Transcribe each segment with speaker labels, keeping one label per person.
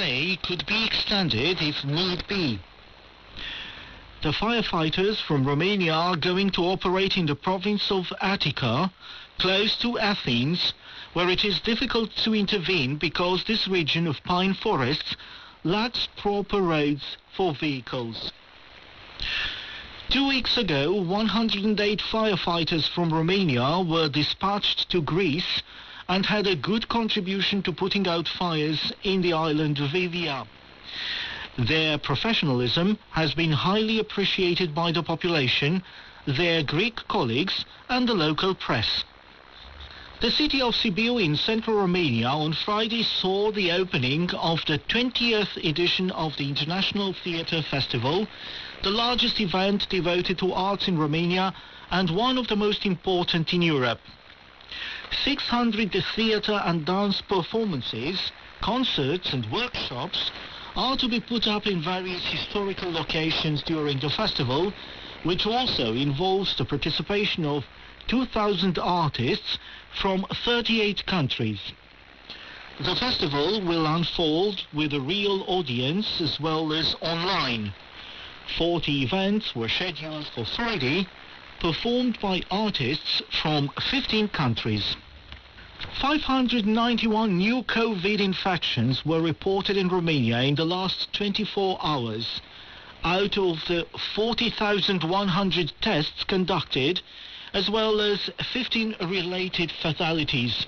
Speaker 1: say could be extended if need be. The firefighters from Romania are going to operate in the province of Attica, close to Athens, where it is difficult to intervene because this region of pine forests lacks proper roads for vehicles. 2 weeks ago, 108 firefighters from Romania were dispatched to Greece and had a good contribution to putting out fires in the island of Evia. Their professionalism has been highly appreciated by the population, their Greek colleagues and the local press. The city of Sibiu in central Romania on Friday saw the opening of the 20th edition of the International Theatre Festival, the largest event devoted to arts in Romania and one of the most important in Europe. 600 theatre and dance performances, concerts and workshops are to be put up in various historical locations during the festival, which also involves the participation of 2,000 artists from 38 countries. The festival will unfold with a real audience as well as online. 40 events were scheduled for Friday, performed by artists from 15 countries. 591 new COVID infections were reported in Romania in the last 24 hours. Out of the 40,100 tests conducted, as well as 15 related fatalities.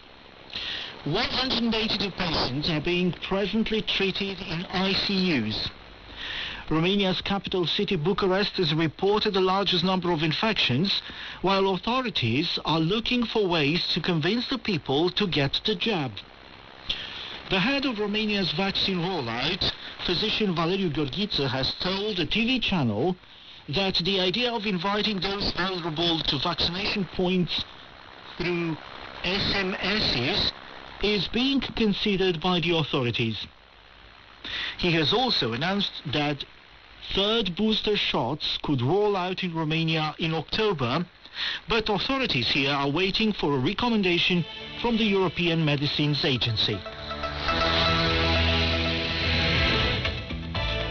Speaker 1: 182 patients are being presently treated in ICUs. Romania's capital city, Bucharest, has reported the largest number of infections, while authorities are looking for ways to convince the people to get the jab. The head of Romania's vaccine rollout, physician Valeriu Gheorghiță, has told a TV channel that the idea of inviting those vulnerable to vaccination points through SMSs is being considered by the authorities. He has also announced that third booster shots could roll out in Romania in October, but authorities here are waiting for a recommendation from the European Medicines Agency.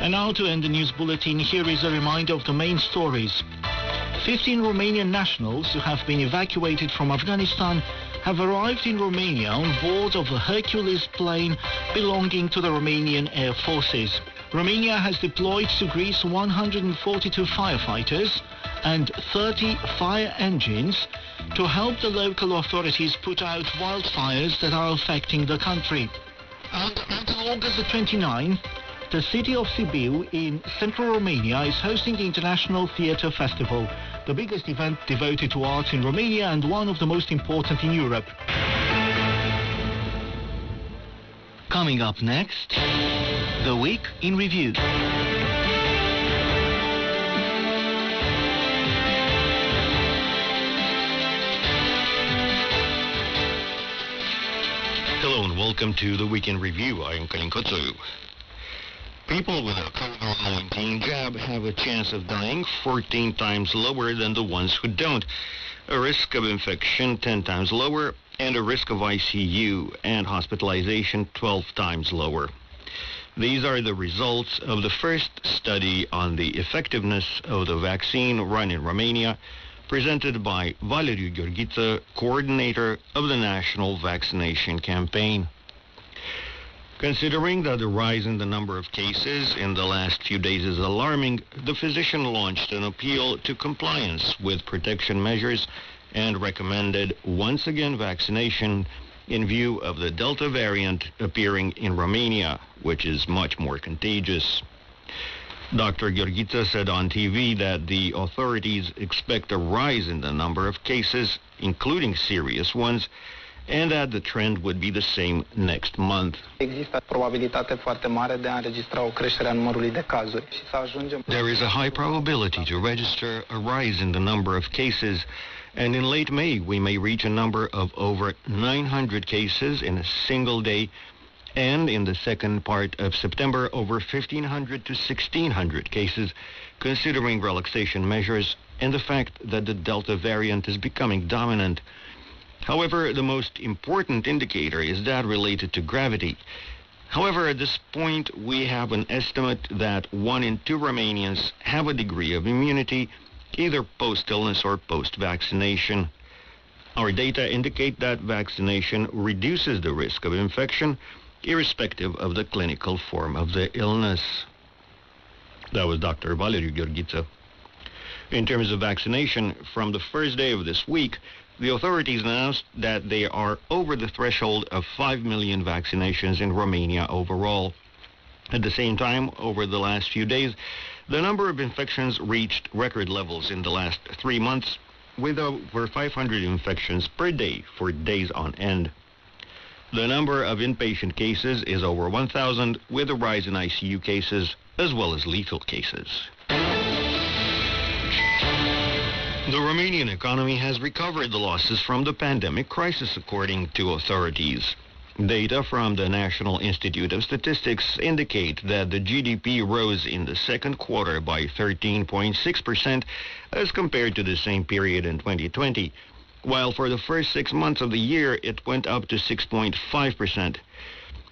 Speaker 1: And now to end the news bulletin, here is a reminder of the main stories. 15 Romanian nationals who have been evacuated from Afghanistan have arrived in Romania on board of a Hercules plane belonging to the Romanian Air Forces. Romania has deployed to Greece 142 firefighters and 30 fire engines to help the local authorities put out wildfires that are affecting the country. And until August the 29th, the city of Sibiu in central Romania is hosting the International Theatre Festival, the biggest event devoted to arts in Romania and one of the most important in Europe. Coming up next, The Week in Review.
Speaker 2: Hello and welcome to The Week in Review. I am Călin Cățu. People with a COVID-19 jab have a chance of dying 14 times lower than the ones who don't, a risk of infection 10 times lower, and a risk of ICU and hospitalization 12 times lower. These are the results of the first study on the effectiveness of the vaccine run in Romania, presented by Valeriu Gheorghiță, coordinator of the National Vaccination Campaign. Considering that the rise in the number of cases in the last few days is alarming, the physician launched an appeal to compliance with protection measures and recommended once again vaccination in view of the Delta variant appearing in Romania, which is much more contagious. Dr. Gheorghiță said on TV that the authorities expect a rise in the number of cases, including serious ones, and that the trend would be the same next month.
Speaker 3: Există probabilitate foarte mare de a înregistra o creștere a numărului de cazuri și să ajungem.
Speaker 2: There is a high probability to register a rise in the number of cases, and in late May we may reach a number of over 900 cases in a single day, and in the second part of September over 1,500 to 1,600 cases, considering relaxation measures and the fact that the Delta variant is becoming dominant. However, the most important indicator is that related to gravity. However, at this point, we have an estimate that 1 in 2 Romanians have a degree of immunity, either post-illness or post-vaccination. Our data indicate that vaccination reduces the risk of infection, irrespective of the clinical form of the illness. That was Dr. Valeriu Gheorghiță. In terms of vaccination, from the first day of this week, the authorities announced that they are over the threshold of 5 million vaccinations in Romania overall. At the same time, over the last few days, the number of infections reached record levels in the last 3 months, with over 500 infections per day for days on end. The number of inpatient cases is over 1,000, with a rise in ICU cases as well as lethal cases. The Romanian economy has recovered the losses from the pandemic crisis, according to authorities. Data from the National Institute of Statistics indicate that the GDP rose in the second quarter by 13.6% as compared to the same period in 2020, while for the first 6 months of the year it went up to 6.5%.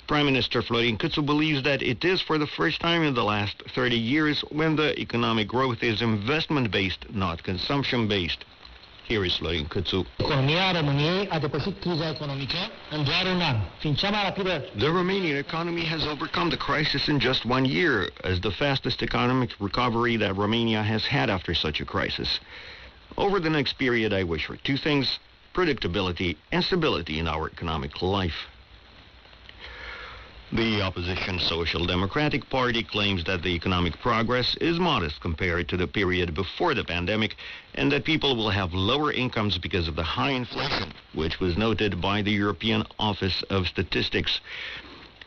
Speaker 2: Prime Minister Florin Câțu believes that it is for the first time in the last 30 years when the economic growth is investment-based, not consumption-based. Here is Florin Câțu.
Speaker 4: Economia României a depășit criza economică în doar un an, fiind cea mai rapidă.
Speaker 2: The Romanian economy has overcome the crisis in just 1 year, as the fastest economic recovery that Romania has had after such a crisis. Over the next period, I wish for 2 things: predictability and stability in our economic life. The opposition Social Democratic Party claims that the economic progress is modest compared to the period before the pandemic, and that people will have lower incomes because of the high inflation, which was noted by the European Office of Statistics.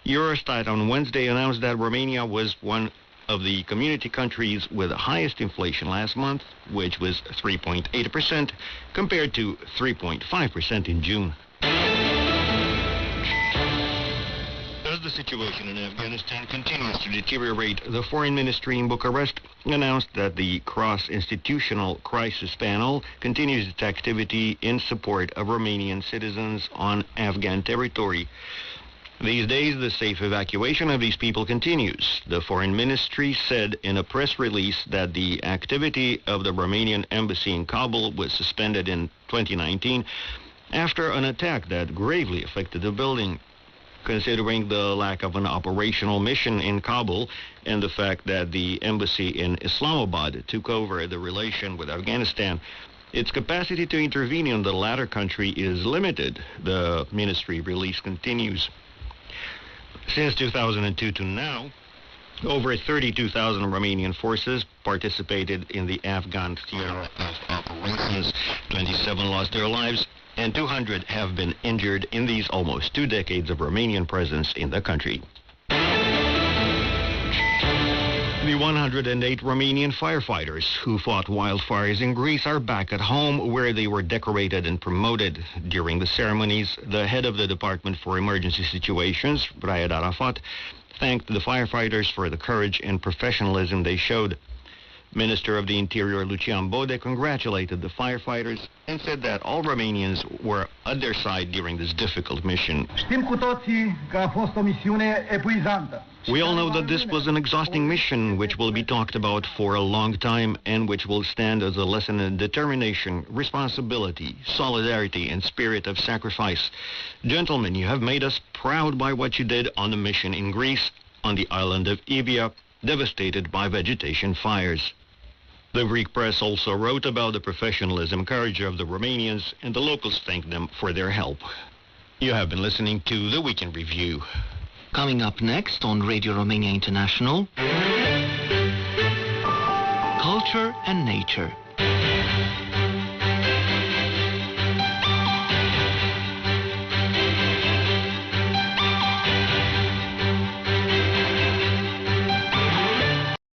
Speaker 2: Eurostat on Wednesday announced that Romania was one of the community countries with the highest inflation last month, which was 3.8%, compared to 3.5% in June. As the situation in Afghanistan continues to deteriorate, the Foreign Ministry in Bucharest announced that the Cross-Institutional Crisis Panel continues its activity in support of Romanian citizens on Afghan territory. These days, the safe evacuation of these people continues. The Foreign Ministry said in a press release that the activity of the Romanian embassy in Kabul was suspended in 2019 after an attack that gravely affected the building. Considering the lack of an operational mission in Kabul and the fact that the embassy in Islamabad took over the relation with Afghanistan, its capacity to intervene in the latter country is limited, the ministry release continues. Since 2002 to now, over 32,000 Romanian forces participated in the Afghan theater of operations. 27 lost their lives, and 200 have been injured in these almost 2 decades of Romanian presence in the country. The 108 Romanian firefighters who fought wildfires in Greece are back at home, where they were decorated and promoted. During the ceremonies, the head of the Department for Emergency Situations, Raed Arafat, thanked the firefighters for the courage and professionalism they showed. Minister of the Interior Lucian Bode congratulated the firefighters and said that all Romanians were at their side during this difficult mission. We all know that this was an exhausting mission which will be talked about for a long time and which will stand as a lesson in determination, responsibility, solidarity, and spirit of sacrifice. Gentlemen, you have made us proud by what you did on the mission in Greece, on the island of Evia, devastated by vegetation fires. The Greek press also wrote about the professionalism and courage of the Romanians, and the locals thanked them for their help. You have been listening to the Weekend Review.
Speaker 5: Coming up next on Radio Romania International, Culture and Nature.